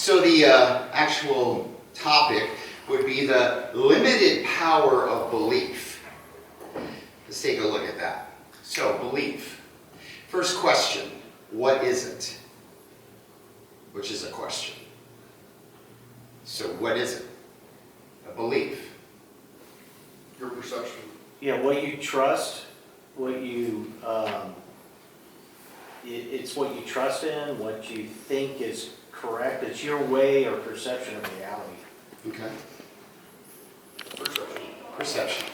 So the actual topic would be the limited power of belief. Let's take a look at that. So, belief. First question, what is it? Which is a question. So what is it? A belief. Your perception. Yeah, what you trust, what you, it's what you trust in, what you think is correct. It's your way or perception of reality. Okay. Perception. Perception.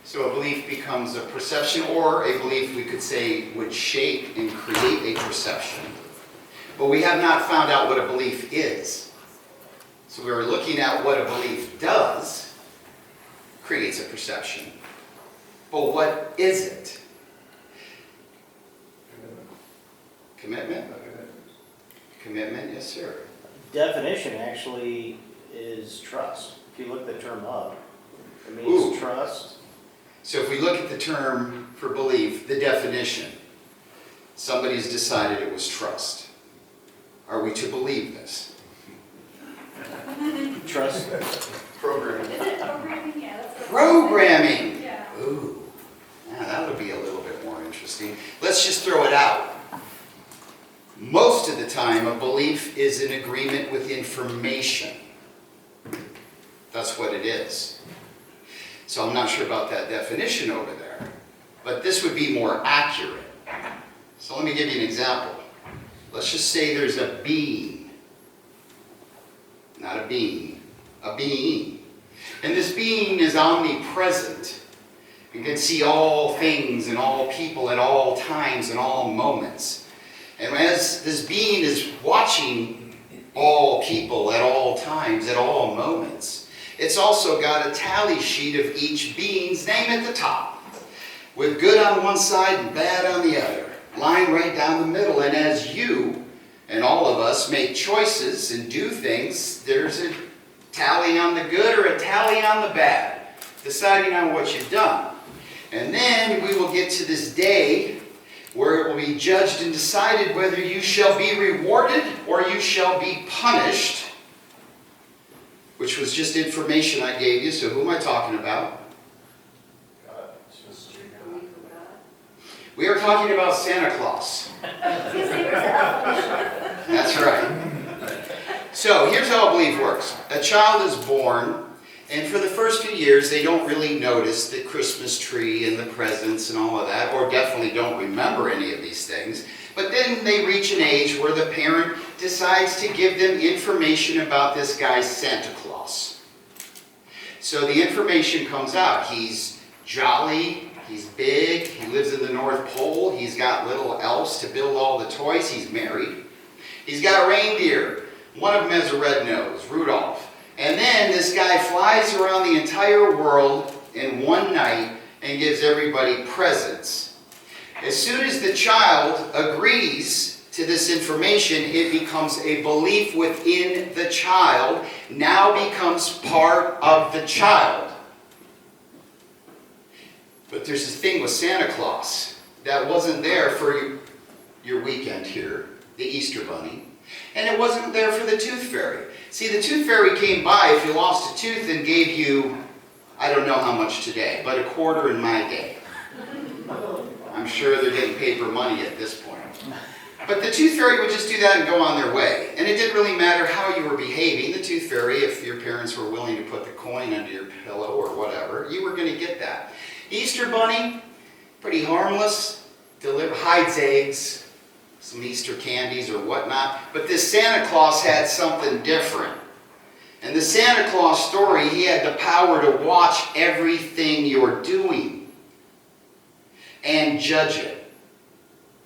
So a belief becomes a perception, or a belief we could say would shape and create a perception. But we have not found out what a belief is. So we are looking at what a belief does, creates a perception. But what is it? Commitment? Commitment, yes sir. Definition actually is trust. If you look the term up, it means Ooh. trust. So if we look at the term for belief, the definition, somebody's decided it was trust. Are we to believe this? Trust. Programming. Is it programming? Yeah, that's what. Programming. Yeah. Ooh, now that would be a little bit more interesting. Let's just throw it out. Most of the time, a belief is an agreement with information. That's what it is. So I'm not sure about that definition over there, but this would be more accurate. So let me give you an example. Let's just say there's a being. Not a being, a being. And this being is omnipresent. You can see all things and all people at all times and all moments. And as this being is watching all people at all times, at all moments, it's also got a tally sheet of each being's name at the top, with good on one side and bad on the other, lying right down the middle. And as you and all of us make choices and do things, there's a tally on the good or a tally on the bad, deciding on what you've done. And then we will get to this day where it will be judged and decided whether you shall be rewarded or you shall be punished, which was just information I gave you. So who am I talking about? We are talking about Santa Claus. That's right. So here's how a belief works. A child is born, and for the first few years they don't really notice the Christmas tree and the presents and all of that, or definitely don't remember any of these things. But then they reach an age where the parent decides to give them information about this guy Santa Claus. So the information comes out. He's jolly, he's big, he lives in the North Pole, he's got little elves to build all the toys, he's married. He's got a reindeer. One of them has a red nose, Rudolph. And then this guy flies around the entire world in one night and gives everybody presents. As soon as the child agrees to this information, it becomes a belief within the child, now becomes part of the child. But there's this thing with Santa Claus that wasn't there for your weekend here, the Easter Bunny, and it wasn't there for the Tooth Fairy. See, the Tooth Fairy came by if you lost a tooth and gave you, I don't know how much today, but a quarter in my day. I'm sure they're getting paper money at this point. But the Tooth Fairy would just do that and go on their way. And it didn't really matter how you were behaving. The Tooth Fairy, if your parents were willing to put the coin under your pillow or whatever, you were going to get that. Easter Bunny, pretty harmless, hides eggs, some Easter candies or whatnot. But this Santa Claus had something different. And the Santa Claus story, he had the power to watch everything you're doing and judge it.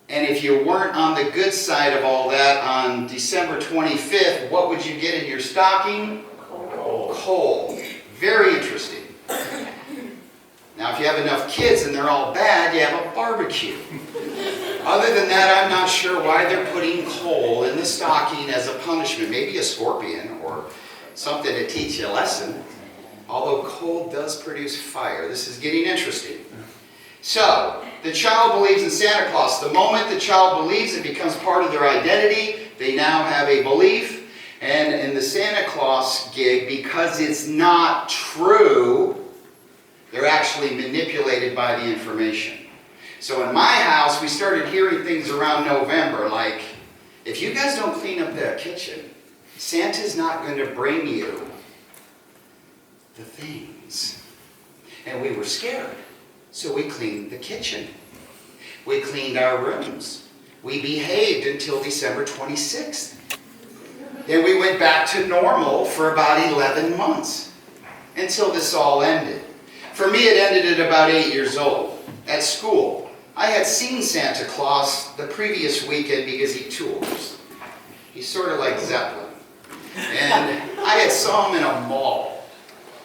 And if you weren't on the good side of all that on December 25th, what would you get in your stocking? Coal. Very interesting. Now, if you have enough kids and they're all bad, you have a barbecue. Other than that, I'm not sure why they're putting coal in the stocking as a punishment. Maybe a scorpion or something to teach you a lesson. Although coal does produce fire. This is getting interesting. So, the child believes in Santa Claus. The moment the child believes, it becomes part of their identity. They now have a belief. And in the Santa Claus gig, because it's not true, they're actually manipulated by the information. So in my house, we started hearing things around November, like, if you guys don't clean up that kitchen, Santa's not going to bring you the things. And we were scared. So we cleaned the kitchen. We cleaned our rooms. We behaved until December 26th. Then we went back to normal for about 11 months until this all ended. For me, it ended at about 8 years old. At school, I had seen Santa Claus the previous weekend because he tours. He's sort of like Zeppelin. And I had saw him in a mall.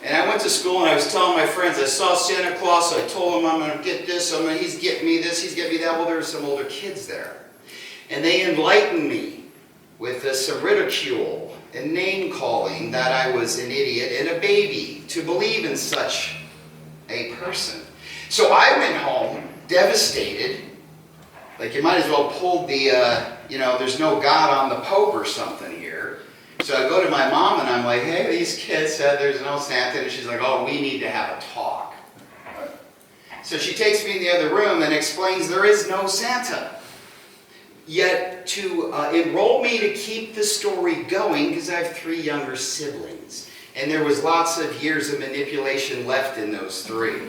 And I went to school and I was telling my friends, I saw Santa Claus, I told him I'm going to get this, he's getting me this, he's getting me that. Well, there were some older kids there. And they enlightened me with some ridicule and name-calling that I was an idiot and a baby to believe in such a person. So I went home devastated. Like, you might as well pull the, there's no God on the Pope or something here. So I go to my mom and I'm like, hey, these kids said there's no Santa. And she's like, oh, we need to have a talk. So she takes me in the other room and explains there is no Santa. Yet to enroll me to keep the story going, because I have 3 younger siblings, and there was lots of years of manipulation left in those 3.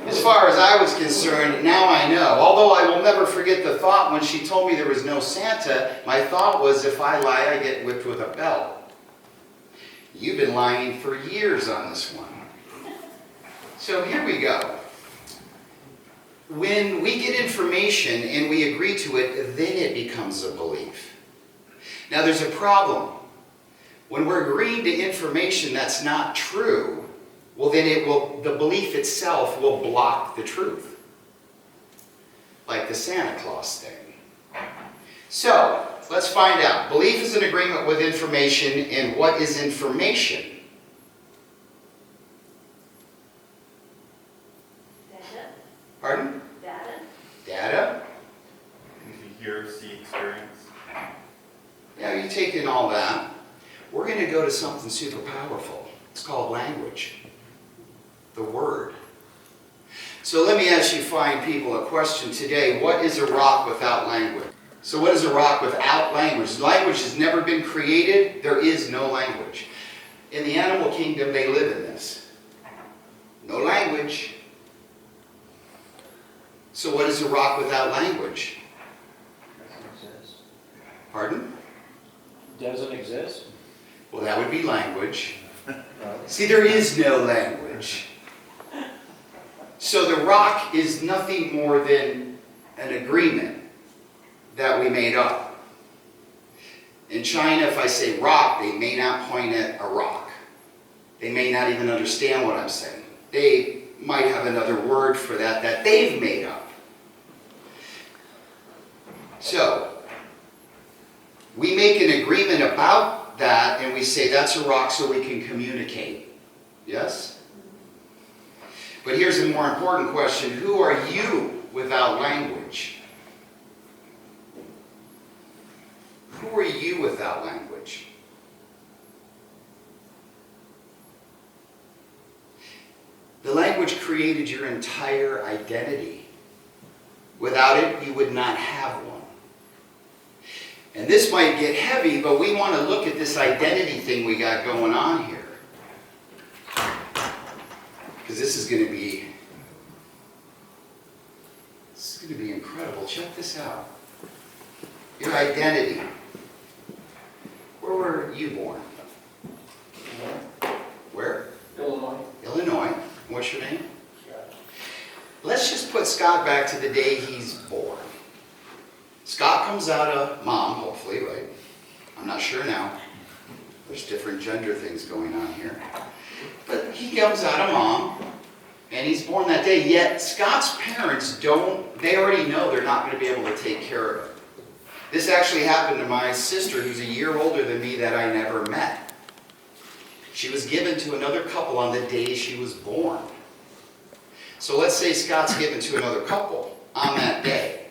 As far as I was concerned, now I know. Although I will never forget the thought when she told me there was no Santa, my thought was, if I lie, I get whipped with a belt. You've been lying for years on this one. So here we go. When we get information and we agree to it, then it becomes a belief. Now there's a problem. When we're agreeing to information that's not true, well then the belief itself will block the truth. Like the Santa Claus thing. So, let's find out. Belief is an agreement with information, and what is information? Data, Pardon? data, Data? You hear, see, experience. Yeah, you take in all that. We're going to go to something super powerful. It's called language. The word. So let me ask you fine people a question today. What is a rock without language? So what is a rock without language? Language has never been created. There is no language. In the animal kingdom, they live in this. No language. So what is a rock without language? Doesn't exist. Pardon? Doesn't exist? Well, that would be language. No. See, there is no language. So the rock is nothing more than an agreement that we made up. In China, if I say rock, they may not point at a rock. They may not even understand what I'm saying. They might have another word for that they've made up. So, we make an agreement about that and we say that's a rock so we can communicate. Yes? But here's a more important question. Who are you without language? Who are you without language? The language created your entire identity. Without it, you would not have one. And this might get heavy, but we want to look at this identity thing we got going on here. Because this is going to be incredible. Check this out. Your identity. Where were you born? Where? Illinois. Illinois. What's your name? Let's just put Scott back to the day he's born. Scott comes out of mom, hopefully, right? I'm not sure now. There's different gender things going on here. But he comes out of mom, and he's born that day. Yet Scott's parents they already know they're not going to be able to take care of him. This actually happened to my sister, who's a year older than me, that I never met. She was given to another couple on the day she was born. So let's say Scott's given to another couple on that day.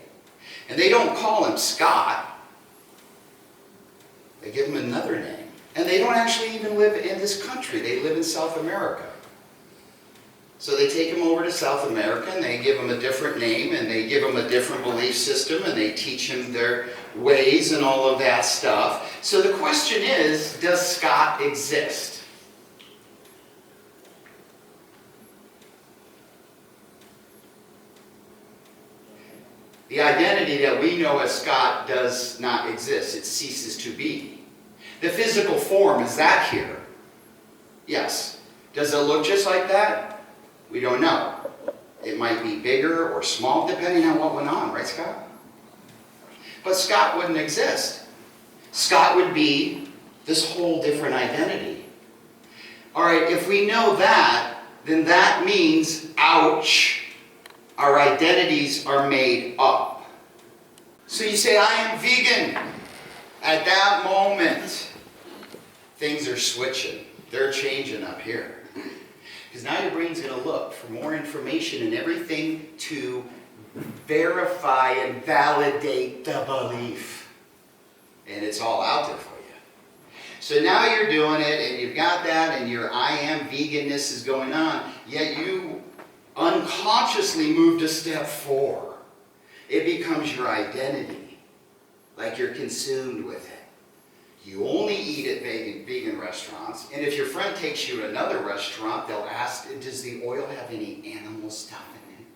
And they don't call him Scott. They give him another name. And they don't actually even live in this country. They live in South America. So they take them over to South America and they give them a different name and they give them a different belief system and they teach them their ways and all of that stuff. So the question is, does Scott exist? The identity that we know as Scott does not exist. It ceases to be. The physical form, is that here? Yes. Does it look just like that? We don't know. It might be bigger or small depending on what went on, right, Scott? But Scott wouldn't exist. Scott would be this whole different identity. All right, if we know that, then that means, ouch, our identities are made up. So you say, I am vegan. At that moment, things are switching. They're changing up here. Because now your brain's going to look for more information and everything to verify and validate the belief. And it's all out there for you. So now you're doing it and you've got that and your I am veganness is going on, yet you unconsciously moved a step 4. It becomes your identity, like you're consumed with it. You only eat at vegan restaurants, and if your friend takes you to another restaurant, they'll ask, does the oil have any animal stuff in it?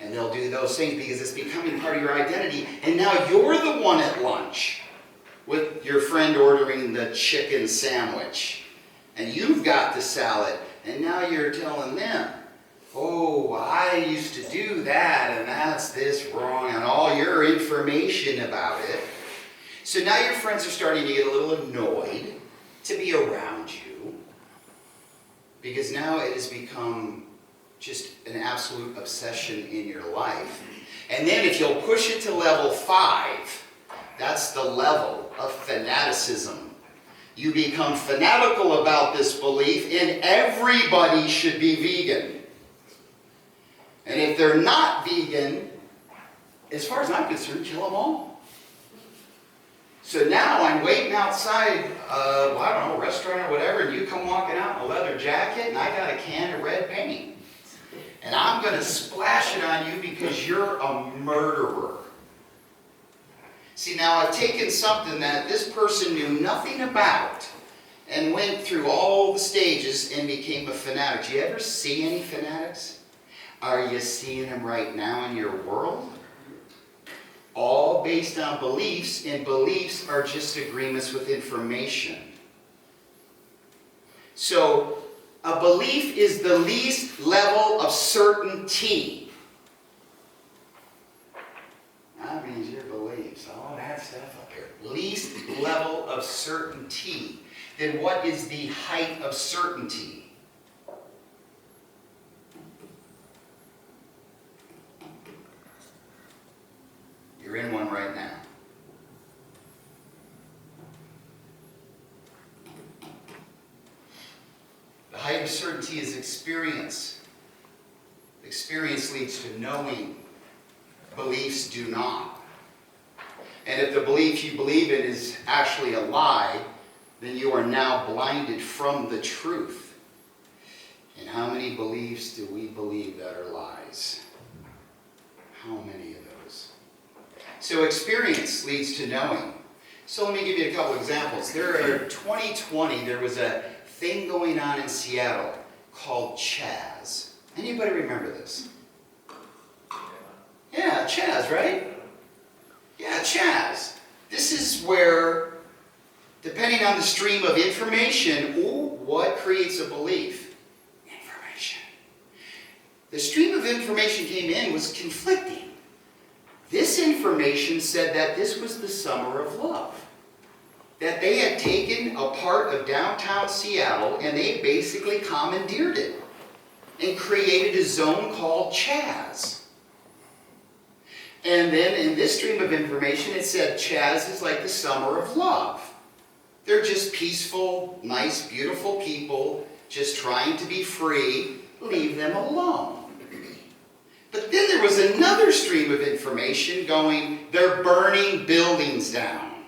And they'll do those things because it's becoming part of your identity, and now you're the one at lunch with your friend ordering the chicken sandwich, and you've got the salad, and now you're telling them, oh, I used to do that, and that's this wrong, and all your information about it. So now your friends are starting to get a little annoyed to be around you because now it has become just an absolute obsession in your life. And then if you'll push it to level 5, that's the level of fanaticism. You become fanatical about this belief and everybody should be vegan. And if they're not vegan, as far as I'm concerned, kill them all. So now I'm waiting outside, I don't know, a restaurant or whatever, and you come walking out in a leather jacket, and I got a can of red paint. And I'm going to splash it on you because you're a murderer. See, now I've taken something that this person knew nothing about and went through all the stages and became a fanatic. Do you ever see any fanatics? Are you seeing them right now in your world? All based on beliefs, and beliefs are just agreements with information. So, a belief is the least level of certainty. That means your beliefs, all that stuff up here. Least level of certainty. Then what is the height of certainty? You're in one right now. The height of certainty is experience. Experience leads to knowing. Beliefs do not. And if the belief you believe in is actually a lie, then you are now blinded from the truth. And how many beliefs do we believe that are lies? How many of those? So experience leads to knowing. So let me give you a couple examples. 2020, there was a thing going on in Seattle called Chaz. Anybody remember this? Yeah, Chaz, right? Yeah, Chaz. This is where, depending on the stream of information, what creates a belief? Information. The stream of information came in was conflicting. This information said that this was the summer of love. That they had taken a part of downtown Seattle and they basically commandeered it and created a zone called Chaz. And then in this stream of information it said Chaz is like the summer of love. They're just peaceful, nice, beautiful people just trying to be free. Leave them alone. But then there was another stream of information going, they're burning buildings down.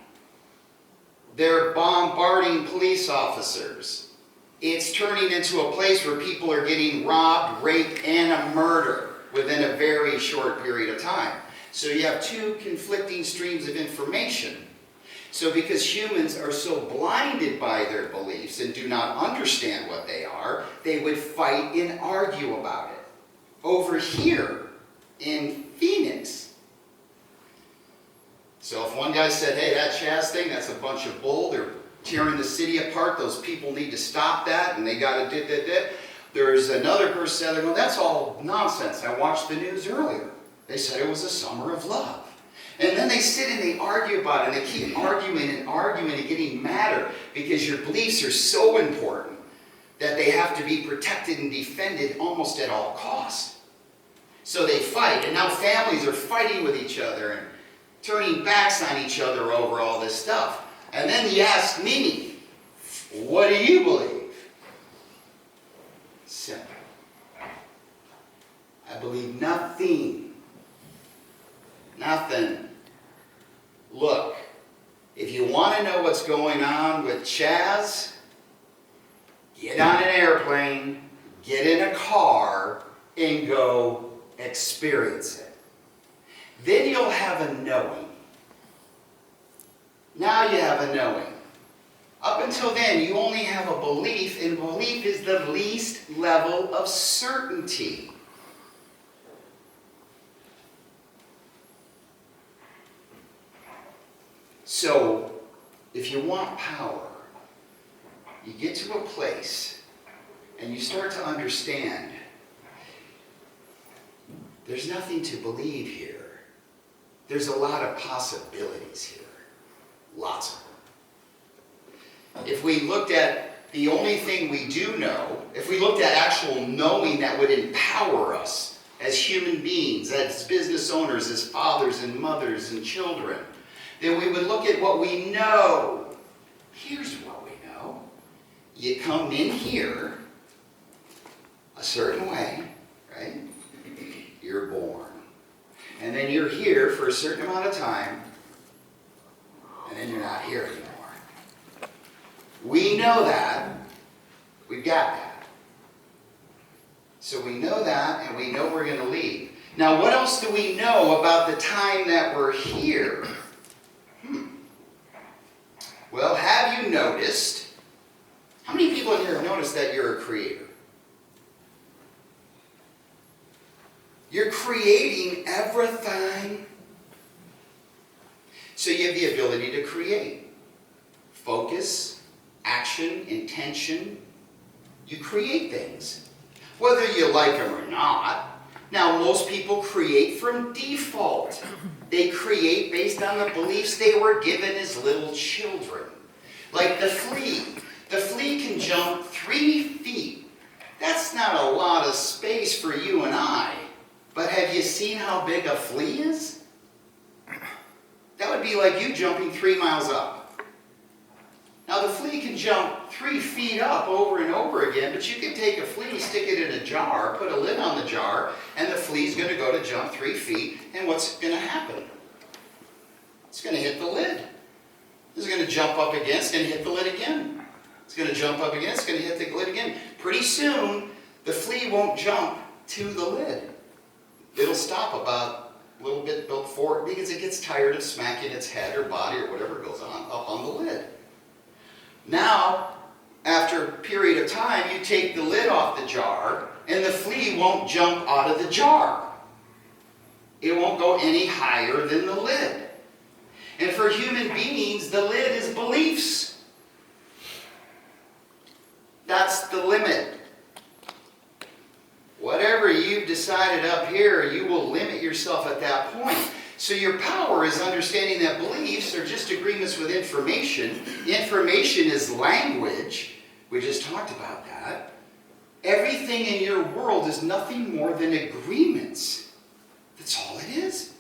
They're bombarding police officers. It's turning into a place where people are getting robbed, raped, and a murder within a very short period of time. So you have two conflicting streams of information. So because humans are so blinded by their beliefs and do not understand what they are, they would fight and argue about it. Over here in Phoenix. So if one guy said, hey, that Chaz thing, that's a bunch of bull, they're tearing the city apart, those people need to stop that, and they got to There's another person there going, that's all nonsense. I watched the news earlier. They said it was a summer of love. And then they sit and they argue about it, and they keep arguing and getting madder because your beliefs are so important that they have to be protected and defended almost at all costs. So they fight, and now families are fighting with each other and turning backs on each other over all this stuff. And then you ask me, what do you believe? Simple. I believe nothing. Nothing. Look, if you want to know what's going on with Chaz, get on an airplane, get in a car, and go experience it. Then you'll have a knowing. Now you have a knowing. Up until then, you only have a belief, and belief is the least level of certainty. So, if you want power, you get to a place and you start to understand there's nothing to believe here. There's a lot of possibilities here. Lots of them. If we looked at the only thing we do know, if we looked at actual knowing that would empower us as human beings, as business owners, as fathers and mothers and children, then we would look at what we know. Here's what we know. You come in here a certain way, right? You're born. And then you're here for a certain amount of time, and then you're not here anymore. We know that. We've got that. So we know that, and we know we're going to leave. Now, what else do we know about the time that we're here? Well, have you noticed, how many people in here have noticed that you're a creator? You're creating everything. So you have the ability to create. Focus, action, intention. You create things. Whether you like them or not. Now, most people create from default. They create based on the beliefs they were given as little children. Like the flea. The flea can jump 3 feet. That's not a lot of space for you and I. But have you seen how big a flea is? That would be like you jumping 3 miles up. Now the flea can jump 3 feet up over and over again, but you can take a flea, stick it in a jar, put a lid on the jar, and the flea's going to go to jump 3 feet, and what's going to happen? It's going to hit the lid. It's going to jump up again, it's going to hit the lid again. It's going to jump up again, it's going to hit the lid again. Pretty soon, the flea won't jump to the lid. It'll stop about a little bit before, because it gets tired of smacking its head or body or whatever goes on up on the lid. Now, after a period of time, you take the lid off the jar, and the flea won't jump out of the jar. It won't go any higher than the lid. And for human beings, the lid is beliefs. That's the limit. Whatever you've decided up here, you will limit yourself at that point. So your power is understanding that beliefs are just agreements with information. Information is language. We just talked about that. Everything in your world is nothing more than agreements. That's all it is.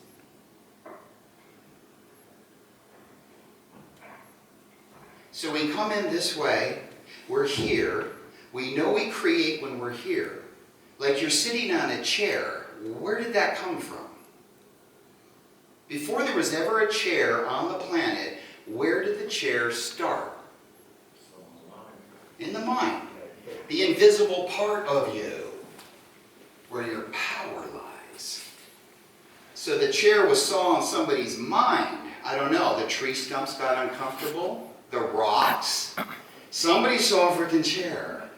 So we come in this way. We're here. We know we create when we're here. Like you're sitting on a chair. Where did that come from? Before there was ever a chair on the planet, where did the chair start? In the mind. The invisible part of you, where your power lies. So the chair was saw in somebody's mind. I don't know, the tree stumps got uncomfortable, the rocks. Somebody saw a freaking chair.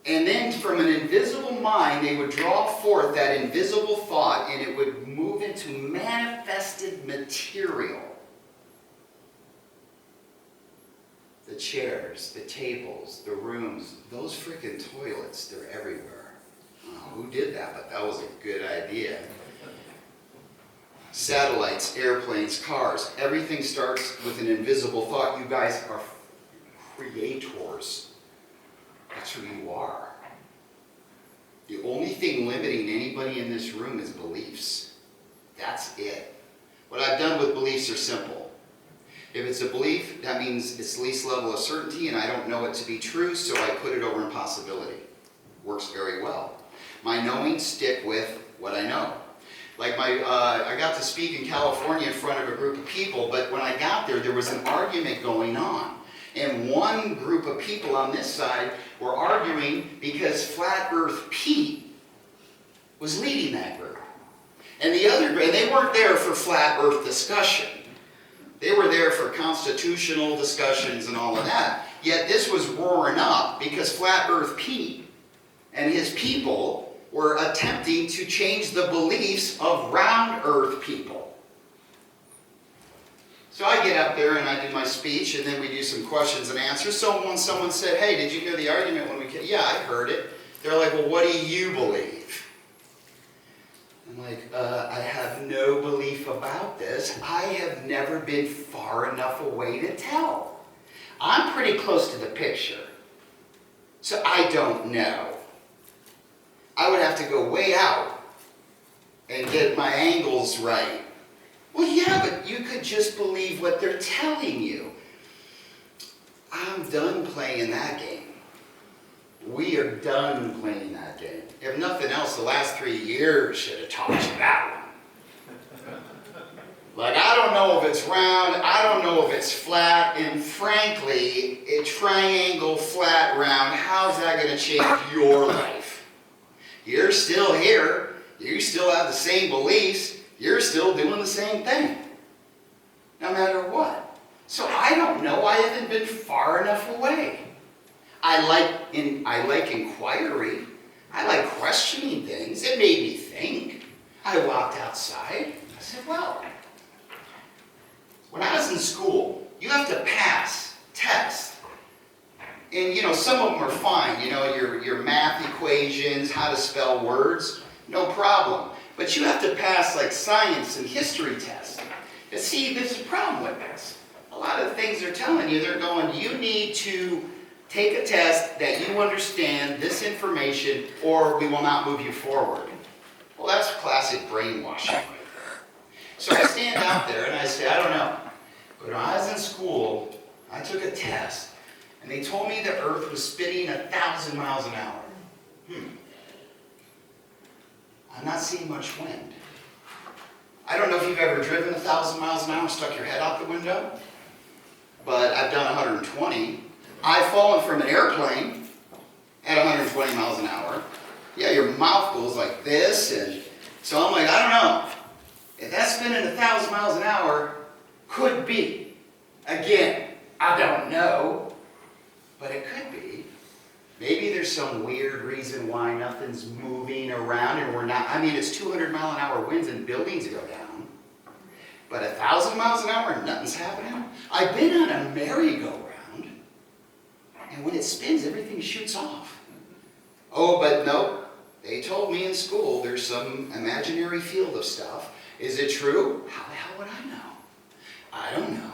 And then from an invisible mind, they would draw forth that invisible thought and it would move into manifested material. The chairs, the tables, the rooms, those freaking toilets, they're everywhere. Who did that? But that was a good idea. Satellites, airplanes, cars, everything starts with an invisible thought. You guys are creators. That's who you are. The only thing limiting anybody in this room is beliefs. That's it. What I've done with beliefs are simple. If it's a belief, that means it's least level of certainty and I don't know it to be true, so I put it over in possibility. Works very well. My knowings stick with what I know. Like I got to speak in California in front of a group of people, but when I got there, there was an argument going on. And one group of people on this side were arguing because Flat Earth Pete was leading that group. And the other group, and they weren't there for Flat Earth discussion. They were there for constitutional discussions and all of that. Yet this was roaring up because Flat Earth Pete and his people were attempting to change the beliefs of round earth people. So I get up there and I do my speech and then we do some questions and answers. So when someone said, hey, did you hear the argument when we came? Yeah, I heard it. They're like, well, what do you believe? I'm like, I have no belief about this. I have never been far enough away to tell. I'm pretty close to the picture. So I don't know. I would have to go way out and get my angles right. Well, yeah, but you could just believe what they're telling you. I'm done playing that game. We are done playing that game. If nothing else, the last 3 years should have taught you that one. Like, I don't know if it's round, I don't know if it's flat, and frankly, a triangle, flat, round, how's that going to change your life? You're still here, you still have the same beliefs, you're still doing the same thing, no matter what. So I don't know, I haven't been far enough away. I like inquiry. I like questioning things. It made me think. I walked outside. I said, well, when I was in school, you have to pass tests. And, you know, some of them are fine. You know, your math equations, how to spell words, no problem. But you have to pass, like, science and history tests. And see, there's a problem with this. A lot of the things they're telling you, they're going, you need to take a test that you understand this information or we will not move you forward. Well, that's classic brainwashing. So I stand out there and I say, I don't know. But when I was in school, I took a test and they told me the earth was spinning 1,000 miles an hour. I'm not seeing much wind. I don't know if you've ever driven 1,000 miles an hour and stuck your head out the window, but I've done 120. I've fallen from an airplane at 120 miles an hour. Yeah, your mouth goes like this, and so I'm like, I don't know. If that's spinning 1,000 miles an hour, could be. Again, I don't know, but it could be. Maybe there's some weird reason why nothing's moving around and we're not, I mean, it's 200 mile an hour winds and buildings go down. But 1,000 miles an hour and nothing's happening? I've been on a merry-go-round. And when it spins, everything shoots off. Oh, but no, they told me in school there's some imaginary field of stuff. Is it true? How the hell would I know? I don't know.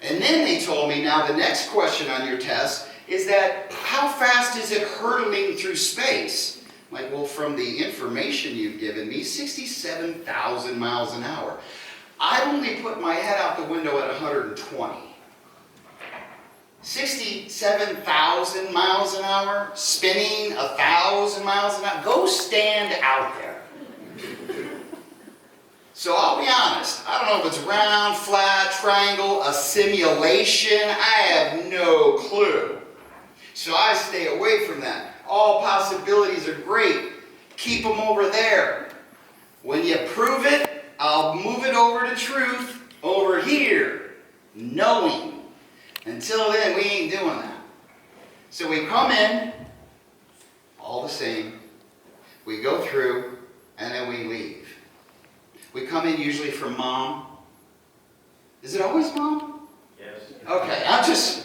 And then they told me, now the next question on your test is that how fast is it hurtling through space? I'm like, well, from the information you've given me, 67,000 miles an hour. I only put my head out the window at 120. 67,000 miles an hour, spinning 1,000 miles an hour. Go stand out there. So I'll be honest, I don't know if it's round, flat, triangle, a simulation, I have no clue. So I stay away from that. All possibilities are great. Keep them over there. When you prove it, I'll move it over to truth over here, knowing. Until then, we ain't doing that. So we come in, all the same, we go through, and then we leave. We come in usually for mom. Is it always mom? Yes. Okay, I'm just,